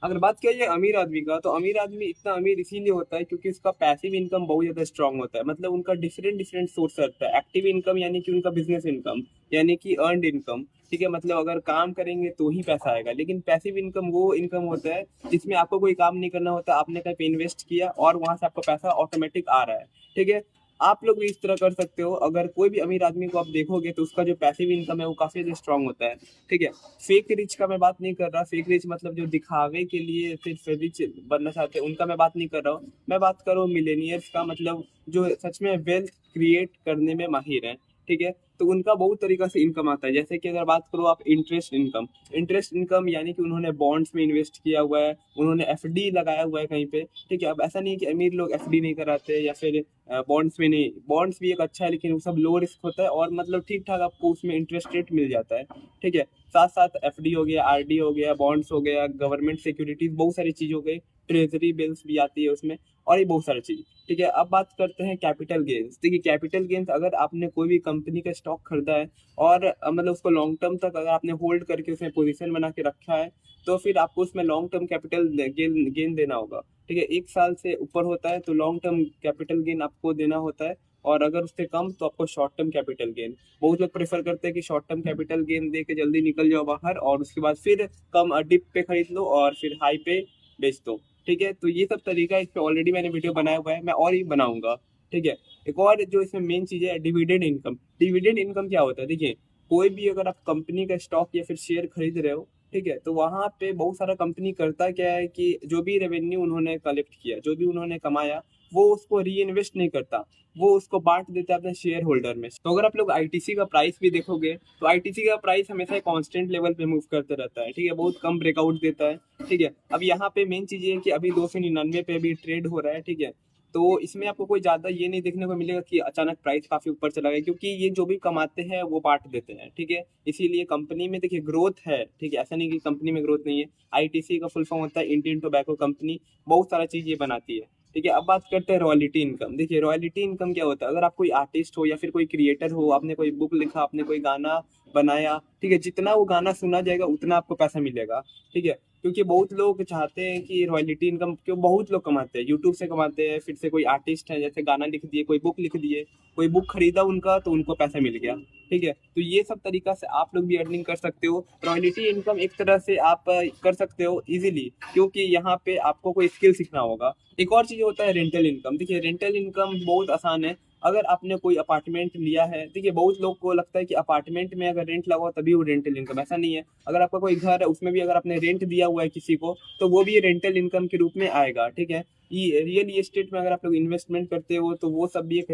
अगर बात किया जाए अमीर आदमी का, तो अमीर आदमी इतना अमीर इसीलिए होता है क्योंकि उसका पैसिव इनकम बहुत ज्यादा स्ट्रांग होता है। मतलब उनका डिफरेंट डिफरेंट सोर्स रहता है। एक्टिव इनकम यानी कि उनका बिजनेस इनकम, यानी कि अर्नड इनकम। ठीक है, मतलब अगर काम करेंगे तो ही पैसा आएगा। लेकिन पैसिव इनकम वो इनकम होता है जिसमें आपको कोई काम नहीं करना होता, आपने कहीं पे इन्वेस्ट किया और वहां से आपको पैसा ऑटोमेटिक आ रहा है। ठीक है, आप लोग भी इस तरह कर सकते हो। अगर कोई भी अमीर आदमी को आप देखोगे तो उसका जो पैसिव इनकम है वो काफी ज्यादा स्ट्रांग होता है। ठीक है, फेक रिच का मैं बात नहीं कर रहा। फेक रिच मतलब जो दिखावे के लिए सिर्फ रिच बनना चाहते हैं, उनका मैं बात नहीं कर रहा हूँ। मैं बात कर रहा हूँ मिलेनियर्स का, मतलब जो सच में वेल्थ क्रिएट करने में माहिर हैं। ठीक है, तो उनका बहुत तरीका से इनकम आता है। जैसे कि अगर बात करो आप इंटरेस्ट इनकम, इंटरेस्ट इनकम यानी कि उन्होंने बॉन्ड्स में इन्वेस्ट किया हुआ है, उन्होंने एफडी लगाया हुआ है कहीं पे। ठीक है, अब ऐसा नहीं है कि अमीर लोग एफडी नहीं कराते या फिर बॉन्ड्स में नहीं। बॉन्ड्स भी एक अच्छा है लेकिन वो सब लो रिस्क होता है और मतलब ठीक ठाक आपको उसमें इंटरेस्ट रेट मिल जाता है। ठीक है, साथ साथ एफडी हो गया, आरडी हो गया, बॉन्ड्स हो गया, गवर्नमेंट सिक्योरिटीज, बहुत सारी चीज हो गई। ट्रेजरी बिल्स भी आती है उसमें, और ये बहुत सारी चीज। ठीक है, अब बात करते हैं कैपिटल गेन्स। देखिए, कैपिटल गेन्स अगर आपने कोई भी कंपनी का स्टॉक खरीदा है और मतलब उसको लॉन्ग टर्म तक अगर आपने होल्ड करके उसमें पोजीशन बना के रखा है, तो फिर आपको उसमें long term capital gain gain देना होगा। ठीक है, 1 साल से ऊपर होता है तो लॉन्ग टर्म कैपिटल गेन आपको देना होता है, और अगर उससे कम तो आपको शॉर्ट टर्म कैपिटल गेन। बहुत लोग प्रेफर करते हैं कि शॉर्ट टर्म कैपिटल गेन दे के जल्दी निकल जाओ बाहर और उसके बाद फिर कम डिप पे खरीद लो और फिर हाई पे बेच दो। ठीक है, तो ये सब तरीका इस पे ऑलरेडी मैंने वीडियो बनाया हुआ है, मैं और ही बनाऊंगा। ठीक है, एक और जो इसमें मेन चीज है डिविडेंड इनकम। डिविडेंड इनकम क्या होता है? देखिए, कोई भी अगर आप कंपनी का स्टॉक या फिर शेयर खरीद रहे हो, ठीक है, तो वहां पे बहुत सारा कंपनी करता क्या है कि जो भी रेवेन्यू उन्होंने कलेक्ट किया, जो भी उन्होंने कमाया, वो उसको री इन्वेस्ट नहीं करता, वो उसको बांट देता है अपने शेयर होल्डर में। तो अगर आप लोग आईटीसी का प्राइस भी देखोगे तो आईटीसी का प्राइस हमेशा कांस्टेंट लेवल पे मूव करते रहता है। ठीक है, बहुत कम ब्रेकआउट देता है। ठीक है, अब यहाँ पे मेन चीज ये है कि अभी 299 पे अभी ट्रेड हो रहा है। ठीक है, तो इसमें आपको कोई ज्यादा ये नहीं देखने को मिलेगा कि अचानक प्राइस काफी ऊपर चला गया, क्योंकि ये जो भी कमाते हैं वो बांट देते हैं। ठीक है, इसीलिए कंपनी में देखिए ग्रोथ है। ठीक है, ऐसा नहीं कि कंपनी में ग्रोथ नहीं है। आईटीसी का फुल फॉर्म होता है इंडियन टोबैको कंपनी, बहुत सारा चीज ये बनाती है। ठीक है, अब बात करते हैं रॉयल्टी इनकम। देखिए, रॉयल्टी इनकम क्या होता है? अगर आप कोई आर्टिस्ट हो या फिर कोई क्रिएटर हो, आपने कोई बुक लिखा, आपने कोई गाना बनाया, ठीक है, जितना वो गाना सुना जाएगा उतना आपको पैसा मिलेगा। ठीक है, क्योंकि बहुत लोग चाहते हैं कि रॉयल्टी इनकम, क्यों बहुत लोग कमाते हैं, यूट्यूब से कमाते हैं, फिर से कोई आर्टिस्ट है जैसे गाना लिख दिए, कोई बुक लिख दिए, कोई बुक खरीदा उनका तो उनको पैसा मिल गया। ठीक है, तो ये सब तरीका से आप लोग भी अर्निंग कर सकते हो। रॉयल्टी इनकम एक तरह से आप कर सकते हो इजीली, क्योंकि यहाँ पे आपको कोई स्किल सीखना होगा। एक और चीज होता है रेंटल इनकम। देखिए, रेंटल इनकम बहुत आसान है। अगर आपने कोई अपार्टमेंट लिया है, देखिए बहुत लोग को लगता है कि अपार्टमेंट में अगर रेंट लगाओ तभी वो रेंटल इनकम, ऐसा नहीं है। अगर आपका कोई घर है उसमें भी अगर आपने रेंट दिया हुआ है किसी को, तो वो भी रेंटल इनकम के रूप में आएगा। ठीक है, ये रियल एस्टेट में अगर आप लोग इन्वेस्टमेंट करते हो तो वो सब भी एक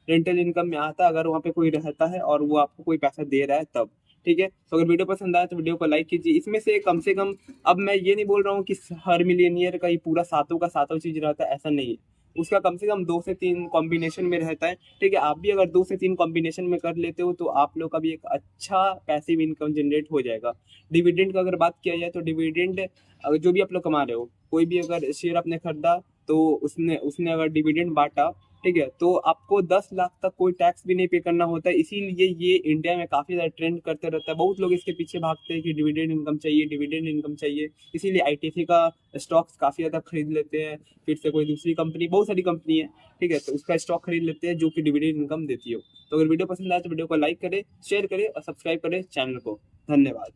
रेंटल इनकम में आता है, अगर वहाँ पे कोई रहता है और वो आपको कोई पैसा दे रहा है तब। ठीक है, तो अगर वीडियो पसंद आया तो वीडियो को लाइक कीजिए। इसमें से कम, अब मैं ये नहीं बोल रहा हूँ कि हर मिलियनियर का ही पूरा सातों का सातों चीज रहता है, ऐसा नहीं है। उसका कम से कम 2 से 3 कॉम्बिनेशन में रहता है। ठीक है, आप भी अगर 2 से 3 कॉम्बिनेशन में कर लेते हो तो आप लोग का भी एक अच्छा पैसिव इनकम जनरेट हो जाएगा। डिविडेंड का अगर बात किया जाए तो डिविडेंड जो भी आप लोग कमा रहे हो, कोई भी अगर शेयर आपने खरीदा तो उसने उसने अगर डिविडेंड बांटा, ठीक है, तो आपको 10 लाख तक कोई टैक्स भी नहीं पे करना होता है। इसीलिए ये इंडिया में काफी ज्यादा ट्रेंड करते रहता है। बहुत लोग इसके पीछे भागते हैं कि डिविडेंड इनकम चाहिए, डिविडेंड इनकम चाहिए। इसीलिए आईटीसी का स्टॉक्स काफी ज्यादा खरीद लेते हैं। फिर से कोई दूसरी कंपनी, बहुत सारी कंपनी है, ठीक है, तो उसका स्टॉक खरीद लेते हैं जो कि डिविडेंड इनकम देती हो। तो अगर वीडियो पसंद आए तो वीडियो को लाइक करें, शेयर करें और सब्सक्राइब करें चैनल को। धन्यवाद।